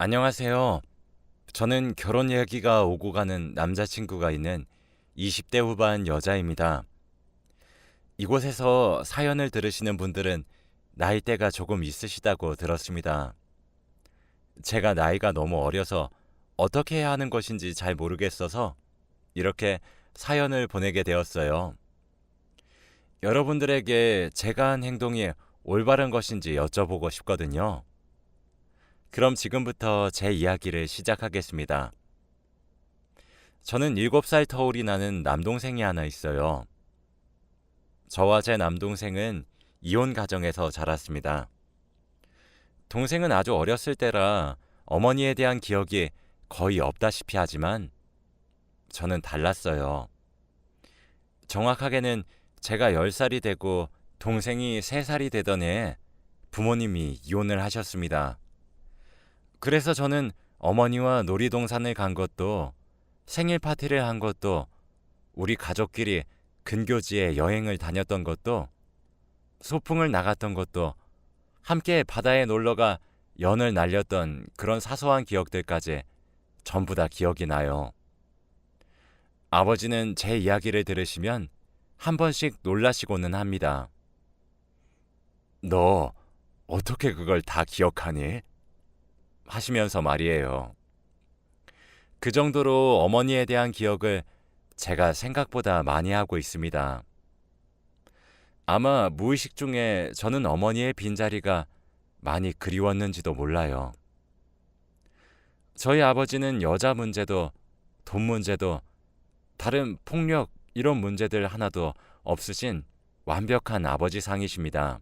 안녕하세요. 저는 결혼 이야기가 오고 가는 남자친구가 있는 20대 후반 여자입니다. 이곳에서 사연을 들으시는 분들은 나이대가 조금 있으시다고 들었습니다. 제가 나이가 너무 어려서 어떻게 해야 하는 것인지 잘 모르겠어서 이렇게 사연을 보내게 되었어요. 여러분들에게 제가 한 행동이 올바른 것인지 여쭤보고 싶거든요. 그럼 지금부터 제 이야기를 시작하겠습니다. 저는 7살 터울이 나는 남동생이 하나 있어요. 저와 제 남동생은 이혼 가정에서 자랐습니다. 동생은 아주 어렸을 때라 어머니에 대한 기억이 거의 없다시피 하지만 저는 달랐어요. 정확하게는 제가 10살이 되고 동생이 3살이 되던 해에 부모님이 이혼을 하셨습니다. 그래서 저는 어머니와 놀이동산을 간 것도 생일 파티를 한 것도 우리 가족끼리 근교지에 여행을 다녔던 것도 소풍을 나갔던 것도 함께 바다에 놀러가 연을 날렸던 그런 사소한 기억들까지 전부 다 기억이 나요. 아버지는 제 이야기를 들으시면 한 번씩 놀라시고는 합니다. 너 어떻게 그걸 다 기억하니? 하시면서 말이에요. 그 정도로 어머니에 대한 기억을 제가 생각보다 많이 하고 있습니다. 아마 무의식 중에 저는 어머니의 빈자리가 많이 그리웠는지도 몰라요. 저희 아버지는 여자 문제도 돈 문제도 다른 폭력 이런 문제들 하나도 없으신 완벽한 아버지 상이십니다.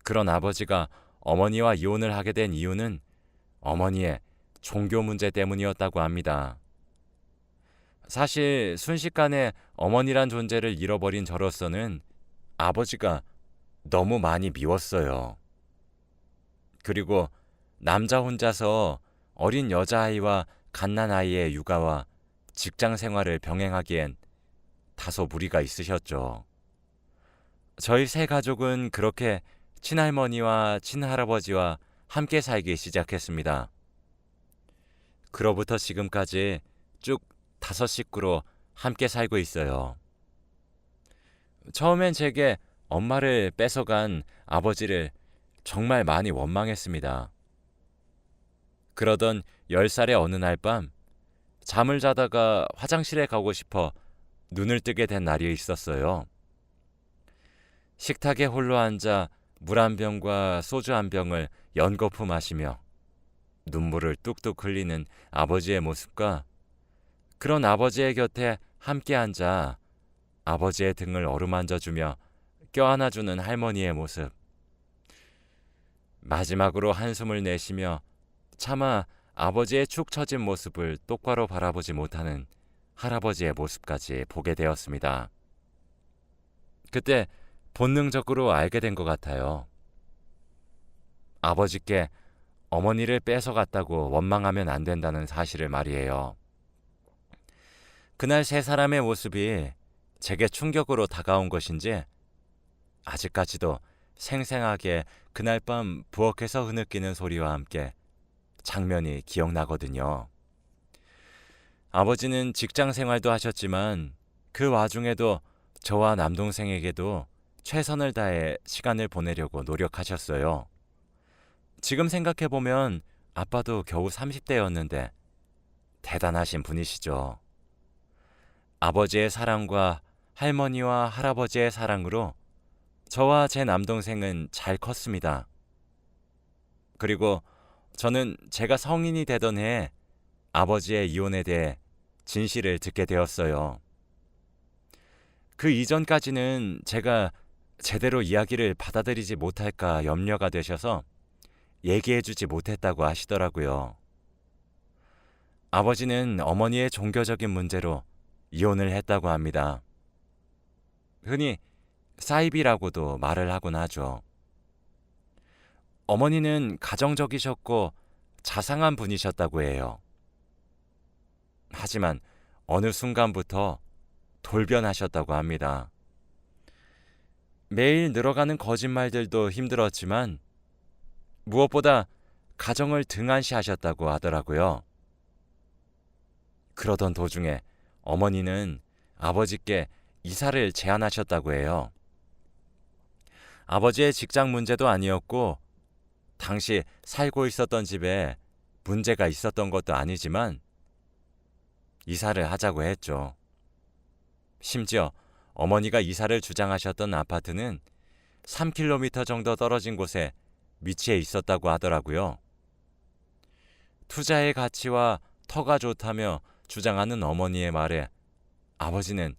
그런 아버지가 어머니와 이혼을 하게 된 이유는 어머니의 종교 문제 때문이었다고 합니다. 사실 순식간에 어머니란 존재를 잃어버린 저로서는 아버지가 너무 많이 미웠어요. 그리고 남자 혼자서 어린 여자아이와 갓난아이의 육아와 직장 생활을 병행하기엔 다소 무리가 있으셨죠. 저희 세 가족은 그렇게 친할머니와 친할아버지와 함께 살기 시작했습니다. 그로부터 지금까지 쭉 5식구로 함께 살고 있어요. 처음엔 제게 엄마를 뺏어간 아버지를 정말 많이 원망했습니다. 그러던 10살의 어느 날 밤 잠을 자다가 화장실에 가고 싶어 눈을 뜨게 된 날이 있었어요. 식탁에 홀로 앉아 물 한 병과 소주 한 병을 연거푸 마시며 눈물을 뚝뚝 흘리는 아버지의 모습과 그런 아버지의 곁에 함께 앉아 아버지의 등을 어루만져주며 껴안아주는 할머니의 모습. 마지막으로 한숨을 내쉬며 차마 아버지의 축 처진 모습을 똑바로 바라보지 못하는 할아버지의 모습까지 보게 되었습니다. 그때 본능적으로 알게 된 것 같아요. 아버지께 어머니를 뺏어갔다고 원망하면 안 된다는 사실을 말이에요. 그날 세 사람의 모습이 제게 충격으로 다가온 것인지 아직까지도 생생하게 그날 밤 부엌에서 흐느끼는 소리와 함께 장면이 기억나거든요. 아버지는 직장 생활도 하셨지만 그 와중에도 저와 남동생에게도 최선을 다해 시간을 보내려고 노력하셨어요. 지금 생각해보면 아빠도 겨우 30대였는데 대단하신 분이시죠. 아버지의 사랑과 할머니와 할아버지의 사랑으로 저와 제 남동생은 잘 컸습니다. 그리고 저는 제가 성인이 되던 해에 아버지의 이혼에 대해 진실을 듣게 되었어요. 그 이전까지는 제가 제대로 이야기를 받아들이지 못할까 염려가 되셔서 얘기해주지 못했다고 하시더라고요. 아버지는 어머니의 종교적인 문제로 이혼을 했다고 합니다. 흔히 사이비라고도 말을 하곤 하죠. 어머니는 가정적이셨고 자상한 분이셨다고 해요. 하지만 어느 순간부터 돌변하셨다고 합니다. 매일 늘어가는 거짓말들도 힘들었지만 무엇보다 가정을 등한시하셨다고 하더라고요. 그러던 도중에 어머니는 아버지께 이사를 제안하셨다고 해요. 아버지의 직장 문제도 아니었고 당시 살고 있었던 집에 문제가 있었던 것도 아니지만 이사를 하자고 했죠. 심지어 어머니가 이사를 주장하셨던 아파트는 3km 정도 떨어진 곳에 위치해 있었다고 하더라고요. 투자의 가치와 터가 좋다며 주장하는 어머니의 말에 아버지는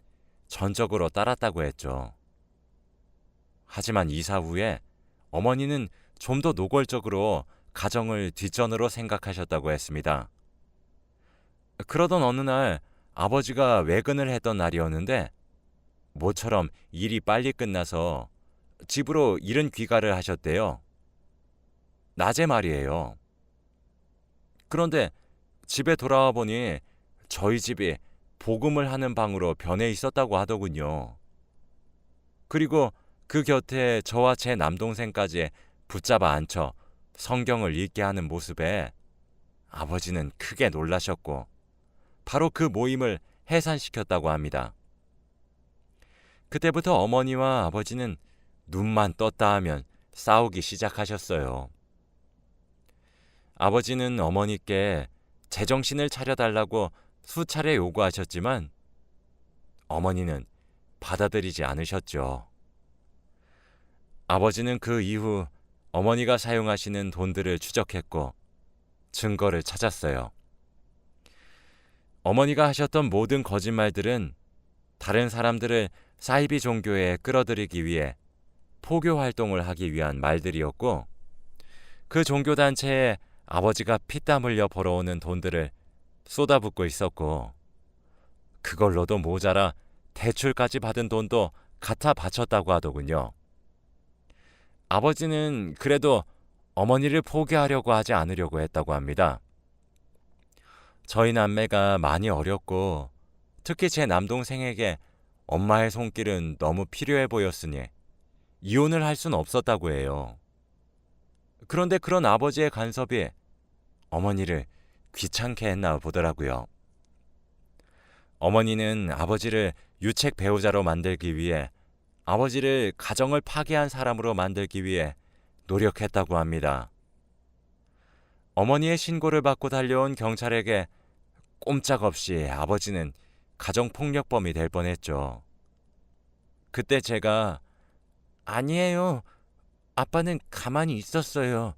전적으로 따랐다고 했죠. 하지만 이사 후에 어머니는 좀 더 노골적으로 가정을 뒷전으로 생각하셨다고 했습니다. 그러던 어느 날 아버지가 외근을 했던 날이었는데 모처럼 일이 빨리 끝나서 집으로 이른 귀가를 하셨대요. 낮에 말이에요. 그런데 집에 돌아와 보니 저희 집이 복음을 하는 방으로 변해 있었다고 하더군요. 그리고 그 곁에 저와 제 남동생까지 붙잡아 앉혀 성경을 읽게 하는 모습에 아버지는 크게 놀라셨고 바로 그 모임을 해산시켰다고 합니다. 그때부터 어머니와 아버지는 눈만 떴다 하면 싸우기 시작하셨어요. 아버지는 어머니께 제정신을 차려달라고 수차례 요구하셨지만 어머니는 받아들이지 않으셨죠. 아버지는 그 이후 어머니가 사용하시는 돈들을 추적했고 증거를 찾았어요. 어머니가 하셨던 모든 거짓말들은 다른 사람들을 사이비 종교에 끌어들이기 위해 포교 활동을 하기 위한 말들이었고 그 종교단체에 아버지가 피땀 흘려 벌어오는 돈들을 쏟아붓고 있었고 그걸로도 모자라 대출까지 받은 돈도 갖다 바쳤다고 하더군요. 아버지는 그래도 어머니를 포기하려고 하지 않으려고 했다고 합니다. 저희 남매가 많이 어렸고 특히 제 남동생에게 엄마의 손길은 너무 필요해 보였으니 이혼을 할 수는 없었다고 해요. 그런데 그런 아버지의 간섭이 어머니를 귀찮게 했나 보더라고요. 어머니는 아버지를 유책 배우자로 만들기 위해 아버지를 가정을 파괴한 사람으로 만들기 위해 노력했다고 합니다. 어머니의 신고를 받고 달려온 경찰에게 꼼짝없이 아버지는 가정폭력범이 될 뻔했죠. 그때 제가 아니에요. 아빠는 가만히 있었어요.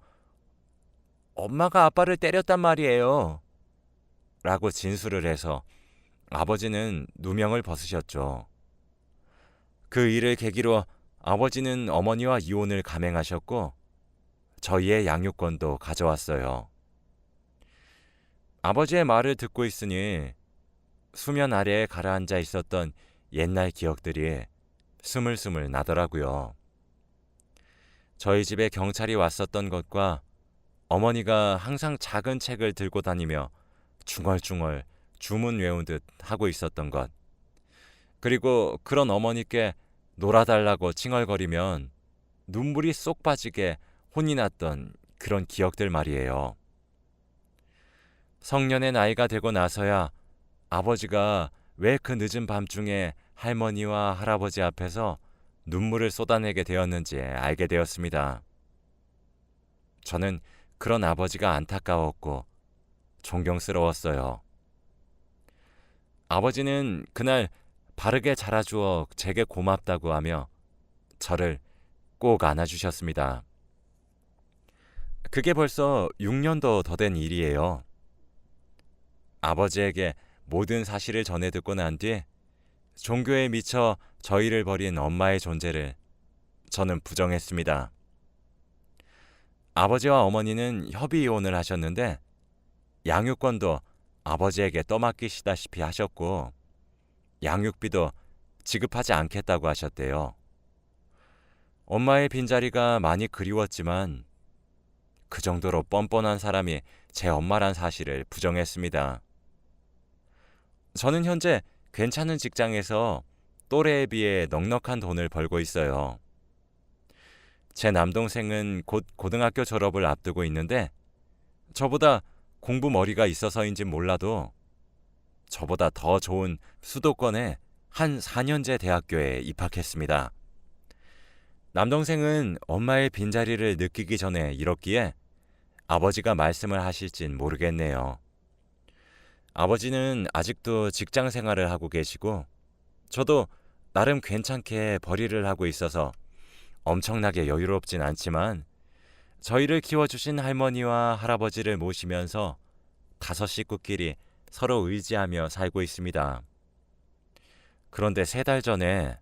엄마가 아빠를 때렸단 말이에요. 라고 진술을 해서 아버지는 누명을 벗으셨죠. 그 일을 계기로 아버지는 어머니와 이혼을 감행하셨고 저희의 양육권도 가져왔어요. 아버지의 말을 듣고 있으니 수면 아래에 가라앉아 있었던 옛날 기억들이 스물스물 나더라고요. 저희 집에 경찰이 왔었던 것과 어머니가 항상 작은 책을 들고 다니며 중얼중얼 주문 외운 듯 하고 있었던 것. 그리고 그런 어머니께 놀아달라고 칭얼거리면 눈물이 쏙 빠지게 혼이 났던 그런 기억들 말이에요. 성년의 나이가 되고 나서야 아버지가 왜 그 늦은 밤중에 할머니와 할아버지 앞에서 눈물을 쏟아내게 되었는지 알게 되었습니다. 저는 그런 아버지가 안타까웠고 존경스러웠어요. 아버지는 그날 바르게 자라주어 제게 고맙다고 하며 저를 꼭 안아주셨습니다. 그게 벌써 6년도 더 된 일이에요. 아버지에게 모든 사실을 전해 듣고 난 뒤 종교에 미쳐 저희를 버린 엄마의 존재를 저는 부정했습니다. 아버지와 어머니는 협의 이혼을 하셨는데 양육권도 아버지에게 떠맡기시다시피 하셨고 양육비도 지급하지 않겠다고 하셨대요. 엄마의 빈자리가 많이 그리웠지만 그 정도로 뻔뻔한 사람이 제 엄마란 사실을 부정했습니다. 저는 현재 괜찮은 직장에서 또래에 비해 넉넉한 돈을 벌고 있어요. 제 남동생은 곧 고등학교 졸업을 앞두고 있는데 저보다 공부 머리가 있어서인진 몰라도 저보다 더 좋은 수도권의 한 4년제 대학교에 입학했습니다. 남동생은 엄마의 빈자리를 느끼기 전에 이렇기에 아버지가 말씀을 하실진 모르겠네요. 아버지는 아직도 직장 생활을 하고 계시고 저도 나름 괜찮게 벌이를 하고 있어서 엄청나게 여유롭진 않지만 저희를 키워주신 할머니와 할아버지를 모시면서 5식구끼리 서로 의지하며 살고 있습니다. 그런데 3달 전에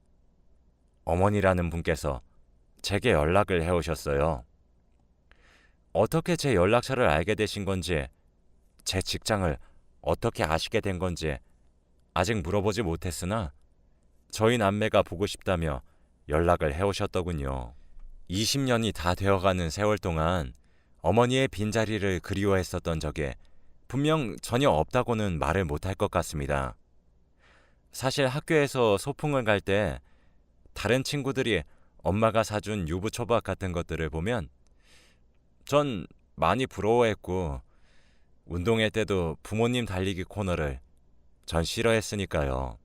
어머니라는 분께서 제게 연락을 해오셨어요. 어떻게 제 연락처를 알게 되신 건지, 제 직장을 어떻게 아시게 된 건지 아직 물어보지 못했으나 저희 남매가 보고 싶다며 연락을 해오셨더군요. 20년이 다 되어가는 세월 동안 어머니의 빈자리를 그리워했었던 적에 분명 전혀 없다고는 말을 못할 것 같습니다. 사실 학교에서 소풍을 갈 때 다른 친구들이 엄마가 사준 유부초밥 같은 것들을 보면 전 많이 부러워했고 운동회 때도 부모님 달리기 코너를 전 싫어했으니까요.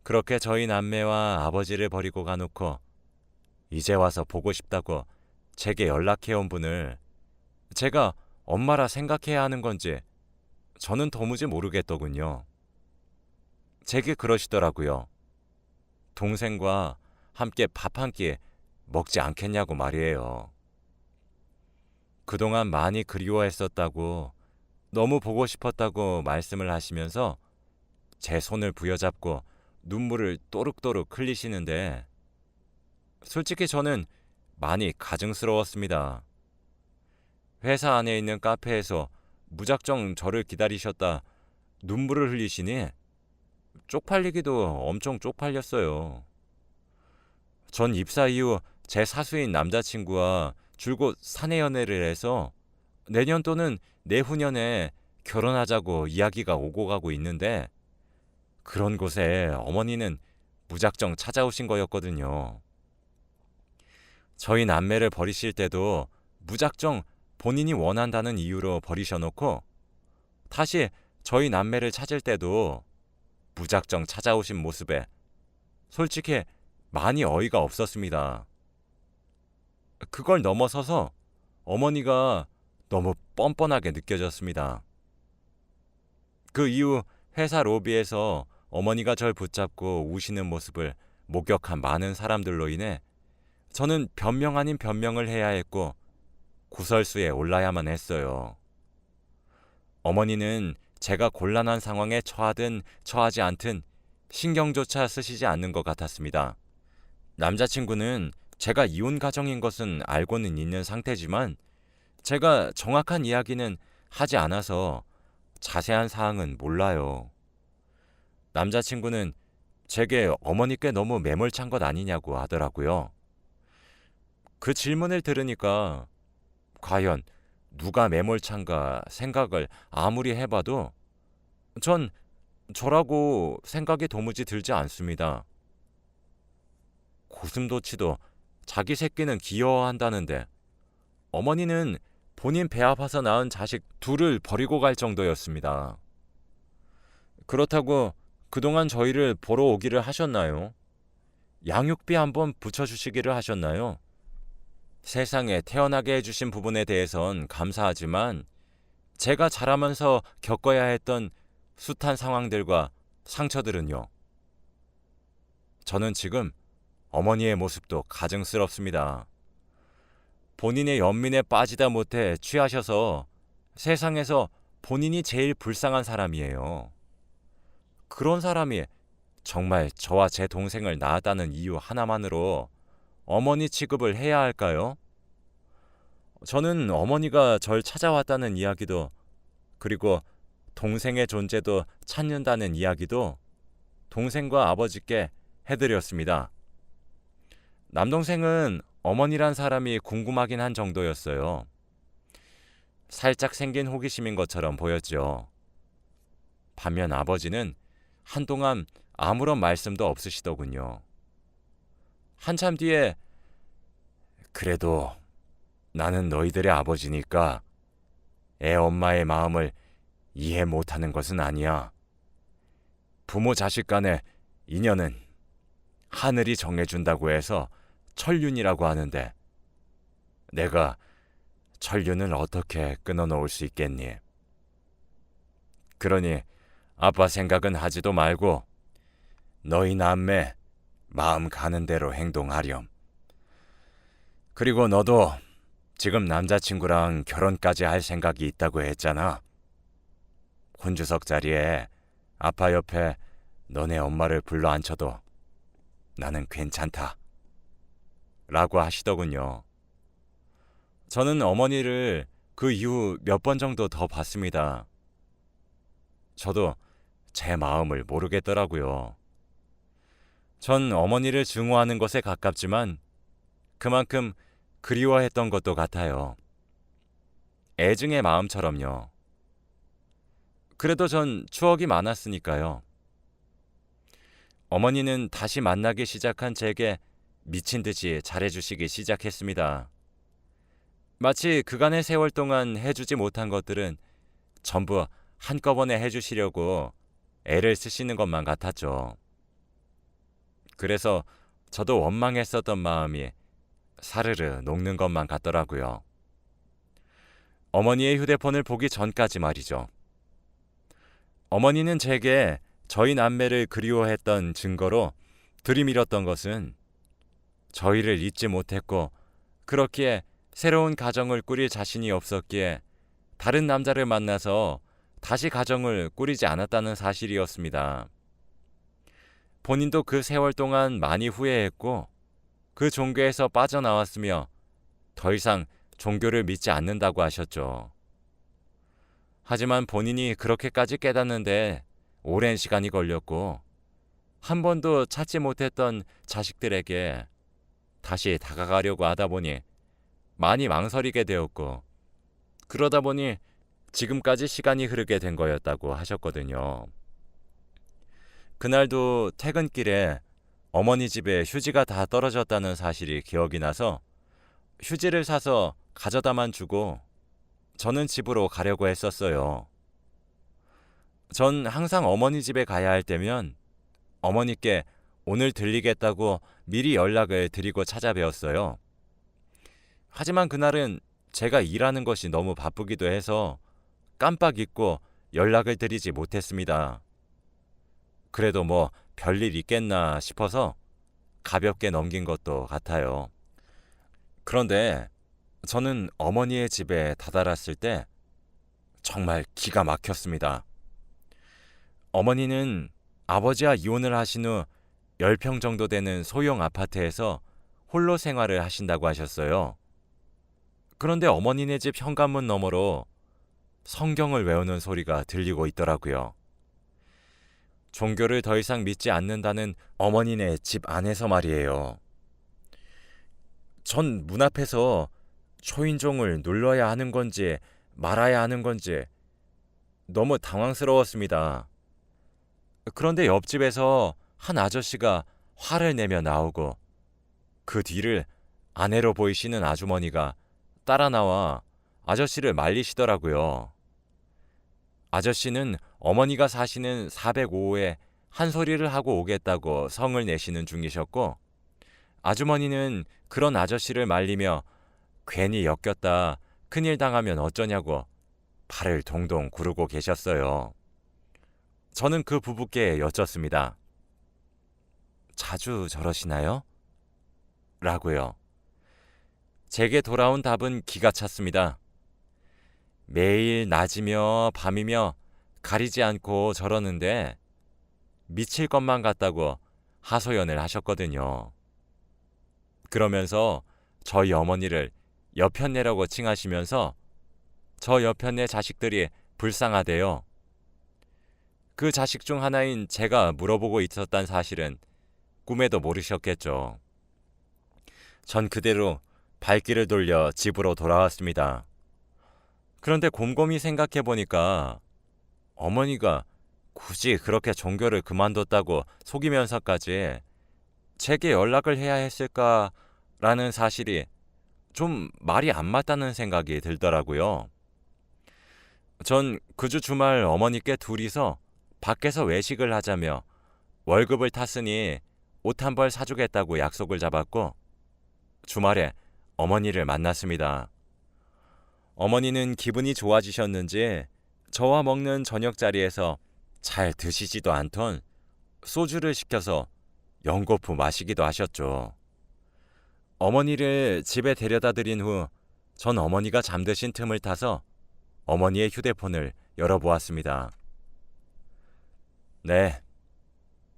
그렇게 저희 남매와 아버지를 버리고 가놓고 이제 와서 보고 싶다고 제게 연락해온 분을 제가 엄마라 생각해야 하는 건지 저는 도무지 모르겠더군요. 제게 그러시더라고요. 동생과 함께 밥 한 끼 먹지 않겠냐고 말이에요. 그동안 많이 그리워했었다고 너무 보고 싶었다고 말씀을 하시면서 제 손을 부여잡고 눈물을 또룩또룩 흘리시는데 솔직히 저는 많이 가증스러웠습니다. 회사 안에 있는 카페에서 무작정 저를 기다리셨다 눈물을 흘리시니 쪽팔리기도 엄청 쪽팔렸어요. 전 입사 이후 제 사수인 남자친구와 줄곧 사내 연애를 해서 내년 또는 내후년에 결혼하자고 이야기가 오고 가고 있는데 그런 곳에 어머니는 무작정 찾아오신 거였거든요. 저희 남매를 버리실 때도 무작정 본인이 원한다는 이유로 버리셔놓고 다시 저희 남매를 찾을 때도 무작정 찾아오신 모습에 솔직히 많이 어이가 없었습니다. 그걸 넘어서서 어머니가 너무 뻔뻔하게 느껴졌습니다. 그 이후 회사 로비에서 어머니가 절 붙잡고 우시는 모습을 목격한 많은 사람들로 인해 저는 변명 아닌 변명을 해야 했고 구설수에 올라야만 했어요. 어머니는 제가 곤란한 상황에 처하든 처하지 않든 신경조차 쓰시지 않는 것 같았습니다. 남자친구는 제가 이혼 가정인 것은 알고는 있는 상태지만 제가 정확한 이야기는 하지 않아서 자세한 사항은 몰라요. 남자친구는 제게 어머니께 너무 매몰찬 것 아니냐고 하더라고요. 그 질문을 들으니까 과연 누가 매몰찬가 생각을 아무리 해봐도 전 저라고 생각이 도무지 들지 않습니다. 고슴도치도 자기 새끼는 귀여워한다는데 어머니는 본인 배 아파서 낳은 자식 둘을 버리고 갈 정도였습니다. 그렇다고 그동안 저희를 보러 오기를 하셨나요? 양육비 한번 붙여주시기를 하셨나요? 세상에 태어나게 해주신 부분에 대해선 감사하지만 제가 자라면서 겪어야 했던 숱한 상황들과 상처들은요. 저는 지금 어머니의 모습도 가증스럽습니다. 본인의 연민에 빠지다 못해 취하셔서 세상에서 본인이 제일 불쌍한 사람이에요. 그런 사람이 정말 저와 제 동생을 낳았다는 이유 하나만으로 어머니 취급을 해야 할까요? 저는 어머니가 절 찾아왔다는 이야기도 그리고 동생의 존재도 찾는다는 이야기도 동생과 아버지께 해드렸습니다. 남동생은 어머니란 사람이 궁금하긴 한 정도였어요. 살짝 생긴 호기심인 것처럼 보였죠. 반면 아버지는 한동안 아무런 말씀도 없으시더군요. 한참 뒤에 그래도 나는 너희들의 아버지니까 애 엄마의 마음을 이해 못하는 것은 아니야. 부모 자식 간의 인연은 하늘이 정해준다고 해서 천륜이라고 하는데 내가 천륜을 어떻게 끊어놓을 수 있겠니? 그러니 아빠 생각은 하지도 말고 너희 남매 마음 가는 대로 행동하렴. 그리고 너도 지금 남자친구랑 결혼까지 할 생각이 있다고 했잖아. 혼주석 자리에 아빠 옆에 너네 엄마를 불러 앉혀도 나는 괜찮다. 라고 하시더군요. 저는 어머니를 그 이후 몇 번 정도 더 봤습니다. 저도 제 마음을 모르겠더라고요. 전 어머니를 증오하는 것에 가깝지만 그만큼 그리워했던 것도 같아요. 애증의 마음처럼요. 그래도 전 추억이 많았으니까요. 어머니는 다시 만나기 시작한 제게 미친 듯이 잘해주시기 시작했습니다. 마치 그간의 세월 동안 해주지 못한 것들은 전부 한꺼번에 해주시려고 애를 쓰시는 것만 같았죠. 그래서 저도 원망했었던 마음이 사르르 녹는 것만 같더라고요. 어머니의 휴대폰을 보기 전까지 말이죠. 어머니는 제게 저희 남매를 그리워했던 증거로 들이밀었던 것은 저희를 잊지 못했고 그렇기에 새로운 가정을 꾸릴 자신이 없었기에 다른 남자를 만나서 다시 가정을 꾸리지 않았다는 사실이었습니다. 본인도 그 세월 동안 많이 후회했고 그 종교에서 빠져나왔으며 더 이상 종교를 믿지 않는다고 하셨죠. 하지만 본인이 그렇게까지 깨닫는데 오랜 시간이 걸렸고 한 번도 찾지 못했던 자식들에게 다시 다가가려고 하다 보니 많이 망설이게 되었고 그러다 보니 지금까지 시간이 흐르게 된 거였다고 하셨거든요. 그날도 퇴근길에 어머니 집에 휴지가 다 떨어졌다는 사실이 기억이 나서 휴지를 사서 가져다만 주고 저는 집으로 가려고 했었어요. 전 항상 어머니 집에 가야 할 때면 어머니께 오늘 들리겠다고 미리 연락을 드리고 찾아뵈었어요. 하지만 그날은 제가 일하는 것이 너무 바쁘기도 해서 깜빡 잊고 연락을 드리지 못했습니다. 그래도 뭐 별일 있겠나 싶어서 가볍게 넘긴 것도 같아요. 그런데 저는 어머니의 집에 다다랐을 때 정말 기가 막혔습니다. 어머니는 아버지와 이혼을 하신 후 10평 정도 되는 소형 아파트에서 홀로 생활을 하신다고 하셨어요. 그런데 어머니네 집 현관문 너머로 성경을 외우는 소리가 들리고 있더라고요. 종교를 더 이상 믿지 않는다는 어머니네 집 안에서 말이에요. 전 문 앞에서 초인종을 눌러야 하는 건지 말아야 하는 건지 너무 당황스러웠습니다. 그런데 옆집에서 한 아저씨가 화를 내며 나오고 그 뒤를 아내로 보이시는 아주머니가 따라 나와 아저씨를 말리시더라고요. 아저씨는 어머니가 사시는 405호에 한 소리를 하고 오겠다고 성을 내시는 중이셨고 아주머니는 그런 아저씨를 말리며 괜히 엮였다 큰일 당하면 어쩌냐고 발을 동동 구르고 계셨어요. 저는 그 부부께 여쭙습니다. 자주 저러시나요? 라고요. 제게 돌아온 답은 기가 찼습니다. 매일 낮이며 밤이며 가리지 않고 저러는데 미칠 것만 같다고 하소연을 하셨거든요. 그러면서 저희 어머니를 여편네라고 칭하시면서 저 여편네 자식들이 불쌍하대요. 그 자식 중 하나인 제가 물어보고 있었단 사실은 꿈에도 모르셨겠죠. 전 그대로 발길을 돌려 집으로 돌아왔습니다. 그런데 곰곰이 생각해보니까 어머니가 굳이 그렇게 종교를 그만뒀다고 속이면서까지 제게 연락을 해야 했을까라는 사실이 좀 말이 안 맞다는 생각이 들더라고요. 전 그 주 주말 어머니께 둘이서 밖에서 외식을 하자며 월급을 탔으니 옷 한 벌 사주겠다고 약속을 잡았고 주말에 어머니를 만났습니다. 어머니는 기분이 좋아지셨는지 저와 먹는 저녁 자리에서 잘 드시지도 않던 소주를 시켜서 연거푸 마시기도 하셨죠. 어머니를 집에 데려다 드린 후 전 어머니가 잠드신 틈을 타서 어머니의 휴대폰을 열어보았습니다. 네,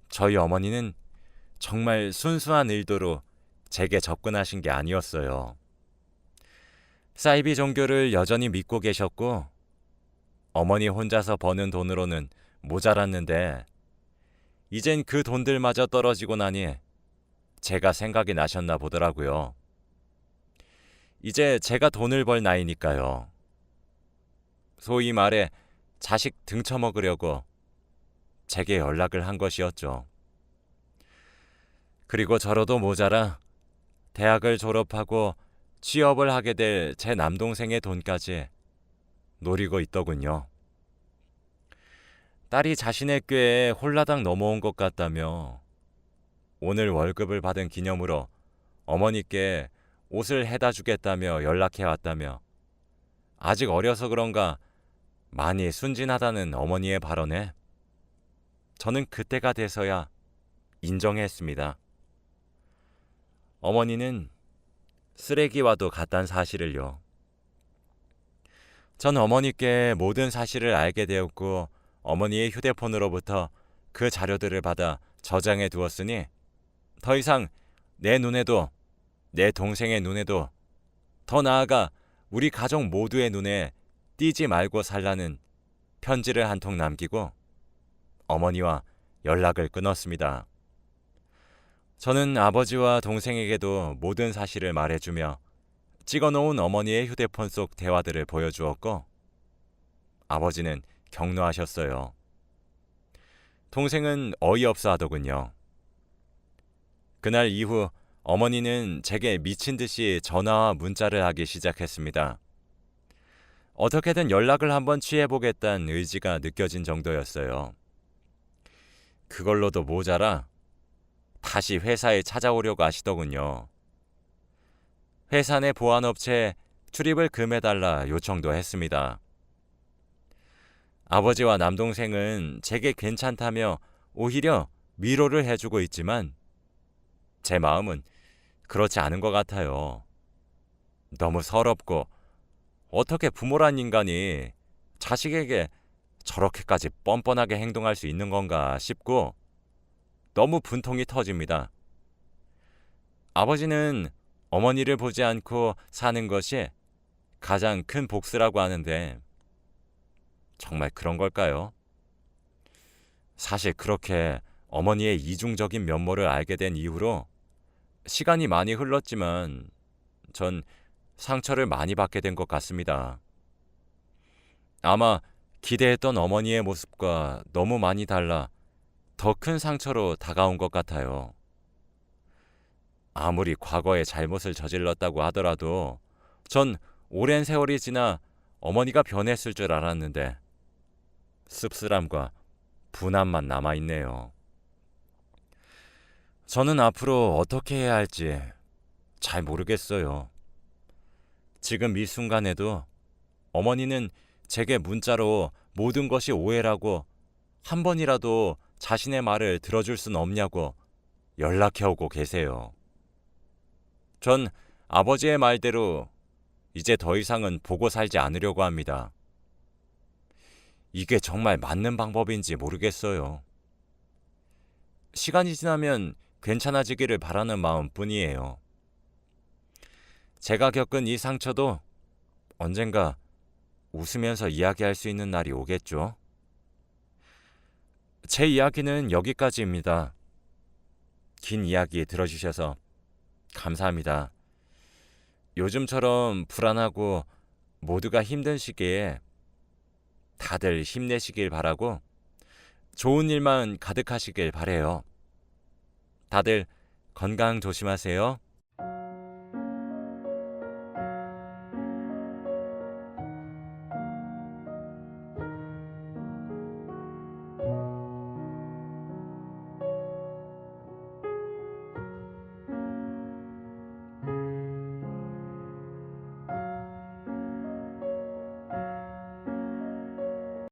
저희 어머니는 정말 순수한 의도로 제게 접근하신 게 아니었어요. 사이비 종교를 여전히 믿고 계셨고 어머니 혼자서 버는 돈으로는 모자랐는데 이젠 그 돈들마저 떨어지고 나니 제가 생각이 나셨나 보더라고요. 이제 제가 돈을 벌 나이니까요. 소위 말해 자식 등쳐먹으려고 제게 연락을 한 것이었죠. 그리고 저로도 모자라 대학을 졸업하고 취업을 하게 될 제 남동생의 돈까지 노리고 있더군요. 딸이 자신의 꾀에 홀라당 넘어온 것 같다며 오늘 월급을 받은 기념으로 어머니께 옷을 해다 주겠다며 연락해 왔다며 아직 어려서 그런가 많이 순진하다는 어머니의 발언에 저는 그때가 돼서야 인정했습니다. 어머니는 쓰레기와도 같다는 사실을요. 전 어머니께 모든 사실을 알게 되었고 어머니의 휴대폰으로부터 그 자료들을 받아 저장해 두었으니 더 이상 내 눈에도 내 동생의 눈에도 더 나아가 우리 가족 모두의 눈에 띄지 말고 살라는 편지를 한 통 남기고 어머니와 연락을 끊었습니다. 저는 아버지와 동생에게도 모든 사실을 말해주며 찍어놓은 어머니의 휴대폰 속 대화들을 보여주었고 아버지는 격노하셨어요. 동생은 어이없어 하더군요. 그날 이후 어머니는 제게 미친 듯이 전화와 문자를 하기 시작했습니다. 어떻게든 연락을 한번 취해보겠다는 의지가 느껴진 정도였어요. 그걸로도 모자라 다시 회사에 찾아오려고 하시더군요. 회사 내 보안업체에 출입을 금해달라 요청도 했습니다. 아버지와 남동생은 제게 괜찮다며 오히려 위로를 해주고 있지만 제 마음은 그렇지 않은 것 같아요. 너무 서럽고 어떻게 부모란 인간이 자식에게 저렇게까지 뻔뻔하게 행동할 수 있는 건가 싶고 너무 분통이 터집니다. 아버지는 어머니를 보지 않고 사는 것이 가장 큰 복수라고 하는데 정말 그런 걸까요? 사실 그렇게 어머니의 이중적인 면모를 알게 된 이후로 시간이 많이 흘렀지만 전 상처를 많이 받게 된 것 같습니다. 아마 기대했던 어머니의 모습과 너무 많이 달라 더 큰 상처로 다가온 것 같아요. 아무리 과거에 잘못을 저질렀다고 하더라도 전 오랜 세월이 지나 어머니가 변했을 줄 알았는데 씁쓸함과 분함만 남아있네요. 저는 앞으로 어떻게 해야 할지 잘 모르겠어요. 지금 이 순간에도 어머니는 제게 문자로 모든 것이 오해라고 한 번이라도 자신의 말을 들어줄 순 없냐고 연락해오고 계세요. 전 아버지의 말대로 이제 더 이상은 보고 살지 않으려고 합니다. 이게 정말 맞는 방법인지 모르겠어요. 시간이 지나면 괜찮아지기를 바라는 마음뿐이에요. 제가 겪은 이 상처도 언젠가 웃으면서 이야기할 수 있는 날이 오겠죠. 제 이야기는 여기까지입니다. 긴 이야기 들어주셔서 감사합니다. 요즘처럼 불안하고 모두가 힘든 시기에 다들 힘내시길 바라고 좋은 일만 가득하시길 바래요. 다들 건강 조심하세요.